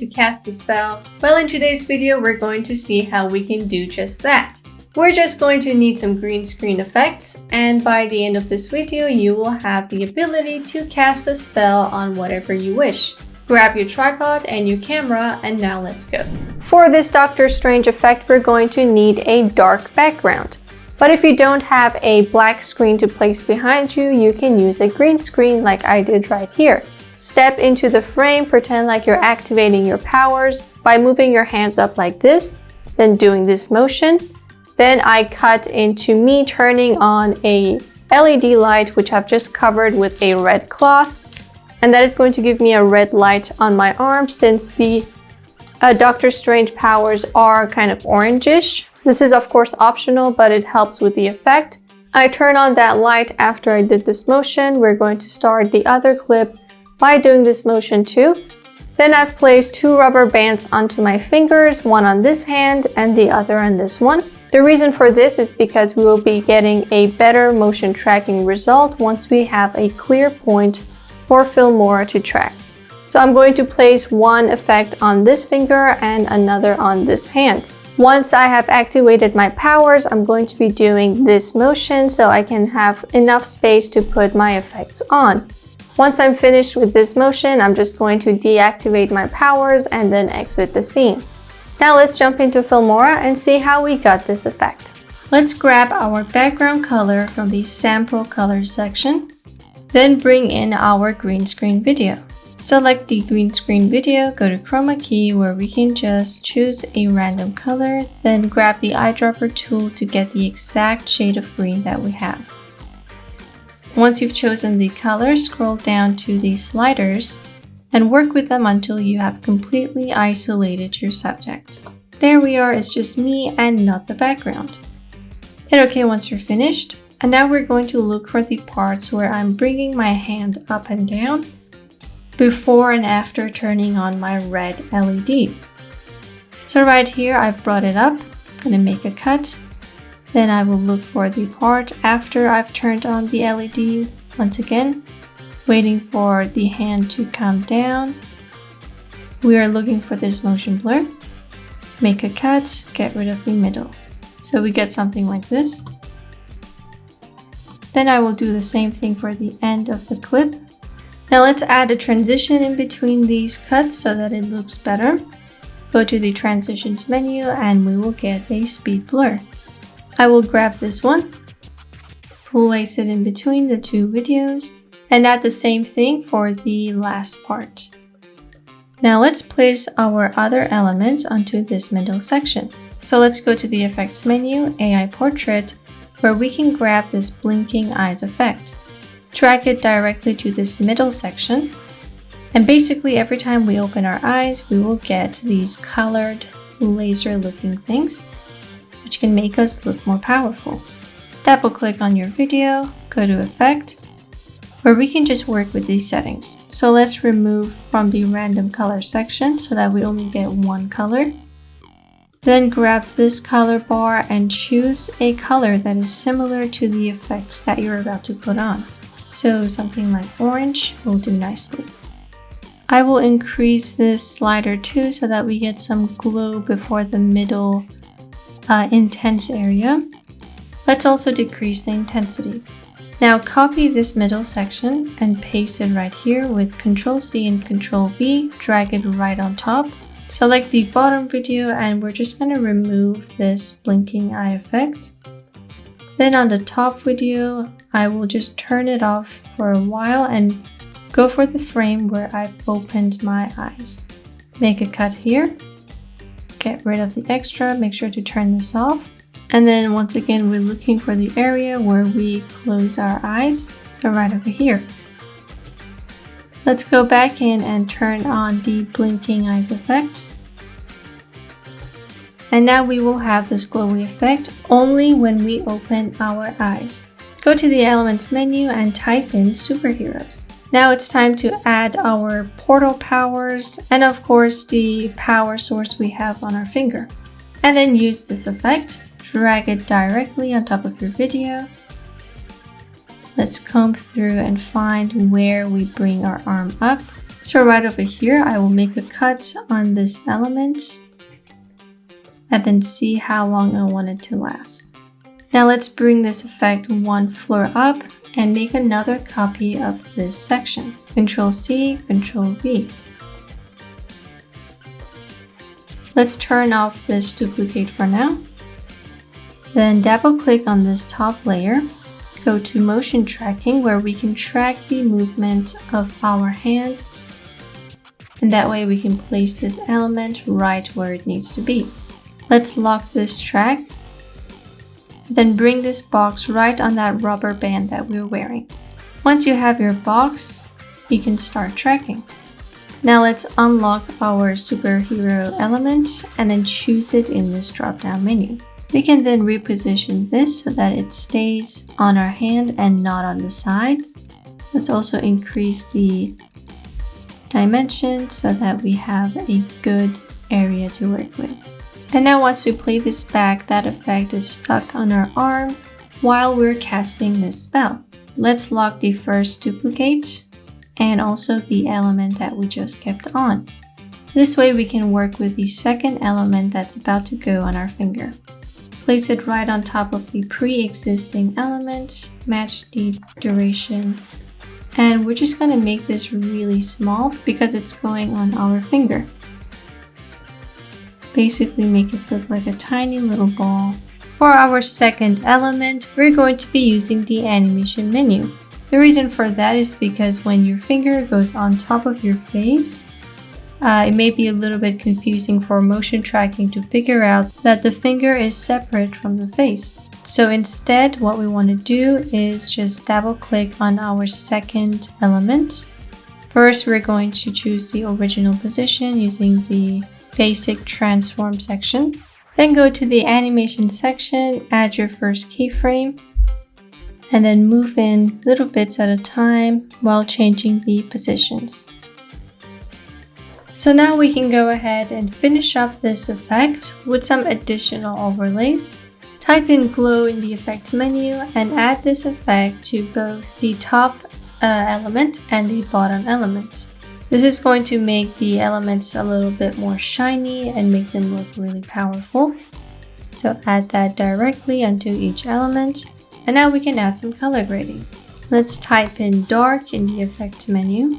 to cast a spell? Well, in today's video, we're going to see how we can do just that. We're just going to need some green screen effects, and by the end of this video, you will have the ability to cast a spell on whatever you wish. Grab your tripod and your camera, and now let's go. For this Doctor Strange effect, we're going to need a dark background. But if you don't have a black screen to place behind you, you can use a green screen like I did right here. Step into the frame, pretend like you're activating your powers by moving your hands up like this, then doing this motion. Then I cut into me turning on a LED light, which I've just covered with a red cloth. And that is going to give me a red light on my arm since the Doctor Strange powers are kind of orangish. This is of course optional, but it helps with the effect. I turn on that light after I did this motion. We're going to start the other clip by doing this motion too. Then I've placed 2 rubber bands onto my fingers, one on this hand and the other on this one. The reason for this is because we will be getting a better motion tracking result once we have a clear point for Filmora to track. So I'm going to place one effect on this finger and another on this hand. Once I have activated my powers, I'm going to be doing this motion so I can have enough space to put my effects on. Once I'm finished with this motion, I'm just going to deactivate my powers and then exit the scene. Now let's jump into Filmora and see how we got this effect. Let's grab our background color from the sample color section, then bring in our green screen video. Select the green screen video, go to chroma key where we can just choose a random color, then grab the eyedropper tool to get the exact shade of green that we have. Once you've chosen the color, scroll down to the sliders and work with them until you have completely isolated your subject. There we are, it's just me and not the background. Hit OK once you're finished, and now we're going to look for the parts where I'm bringing my hand up and down before and after turning on my red LED. So right here I've brought it up, I'm gonna make a cut, then I will look for the part after I've turned on the LED once again. Waiting for the hand to come down. We are looking for this motion blur. Make a cut, get rid of the middle. So we get something like this. Then I will do the same thing for the end of the clip. Now let's add a transition in between these cuts so that it looks better. Go to the transitions menu and we will get a speed blur. I will grab this one, place it in between the 2 videos, and add the same thing for the last part. Now let's place our other elements onto this middle section. So let's go to the effects menu, AI portrait, where we can grab this blinking eyes effect. Drag it directly to this middle section. And basically every time we open our eyes, we will get these colored laser looking things, which can make us look more powerful. Double click on your video, go to effect, where we can just work with these settings. So let's remove from the random color section so that we only get one color. Then grab this color bar and choose a color that is similar to the effects that you're about to put on. So something like orange will do nicely. I will increase this slider too so that we get some glow before the middle intense area. Let's also decrease the intensity. Now copy this middle section and paste it right here with Ctrl+C and Ctrl+V, drag it right on top. Select the bottom video and we're just going to remove this blinking eye effect. Then on the top video, I will just turn it off for a while and go for the frame where I've opened my eyes. Make a cut here, get rid of the extra, make sure to turn this off. And then once again, we're looking for the area where we close our eyes, so right over here. Let's go back in and turn on the blinking eyes effect. And now we will have this glowy effect only when we open our eyes. Go to the elements menu and type in superheroes. Now it's time to add our portal powers and of course the power source we have on our finger. And then use this effect. Drag it directly on top of your video. Let's comb through and find where we bring our arm up. So right over here, I will make a cut on this element and then see how long I want it to last. Now let's bring this effect one floor up and make another copy of this section. Control C, Control V. Let's turn off this duplicate for now. Then double click on this top layer. Go to motion tracking where we can track the movement of our hand. And that way we can place this element right where it needs to be. Let's lock this track. Then bring this box right on that rubber band that we're wearing. Once you have your box, you can start tracking. Now let's unlock our superhero element and then choose it in this drop-down menu. We can then reposition this so that it stays on our hand and not on the side. Let's also increase the dimension so that we have a good area to work with. And now once we play this back, that effect is stuck on our arm while we're casting this spell. Let's lock the first duplicate and also the element that we just kept on. This way we can work with the second element that's about to go on our finger. Place it right on top of the pre-existing element, match the duration, and we're just going to make this really small because it's going on our finger. Basically make it look like a tiny little ball. For our second element, we're going to be using the animation menu. The reason for that is because when your finger goes on top of your face, it may be a little bit confusing for motion tracking to figure out that the finger is separate from the face. So instead, what we want to do is just double click on our second element. First, we're going to choose the original position using the basic transform section. Then go to the animation section, add your first keyframe, and then move in little bits at a time while changing the positions. So now we can go ahead and finish up this effect with some additional overlays. Type in glow in the effects menu and add this effect to both the top element and the bottom element. This is going to make the elements a little bit more shiny and make them look really powerful. So add that directly onto each element. And now we can add some color grading. Let's type in dark in the effects menu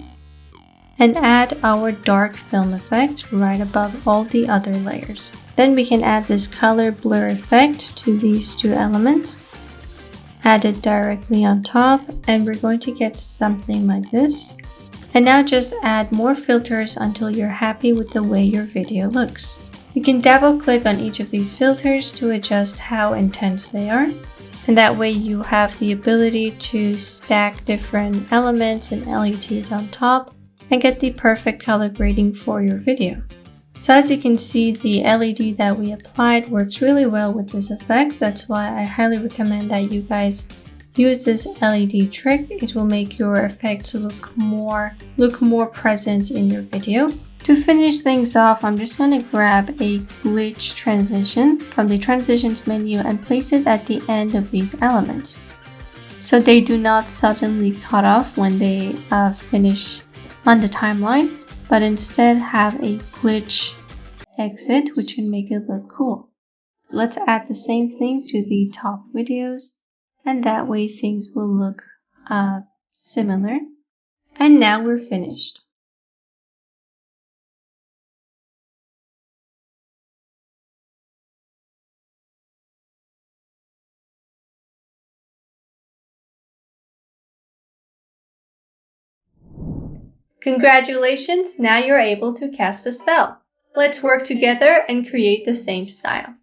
and add our dark film effect right above all the other layers. Then we can add this color blur effect to these two elements. Add it directly on top and we're going to get something like this. And now just add more filters until you're happy with the way your video looks. You can double click on each of these filters to adjust how intense they are. And that way you have the ability to stack different elements and LEDs on top and get the perfect color grading for your video. So as you can see, the LED that we applied works really well with this effect. That's why I highly recommend that you guys use this LED trick. It will make your effects look more present in your video. To finish things off, I'm just going to grab a glitch transition from the transitions menu and place it at the end of these elements, so they do not suddenly cut off when they finish on the timeline, but instead have a glitch exit, which can make it look cool. Let's add the same thing to the top videos, and that way things will look similar. And now we're finished. Congratulations, now you're able to cast a spell. Let's work together and create the same style.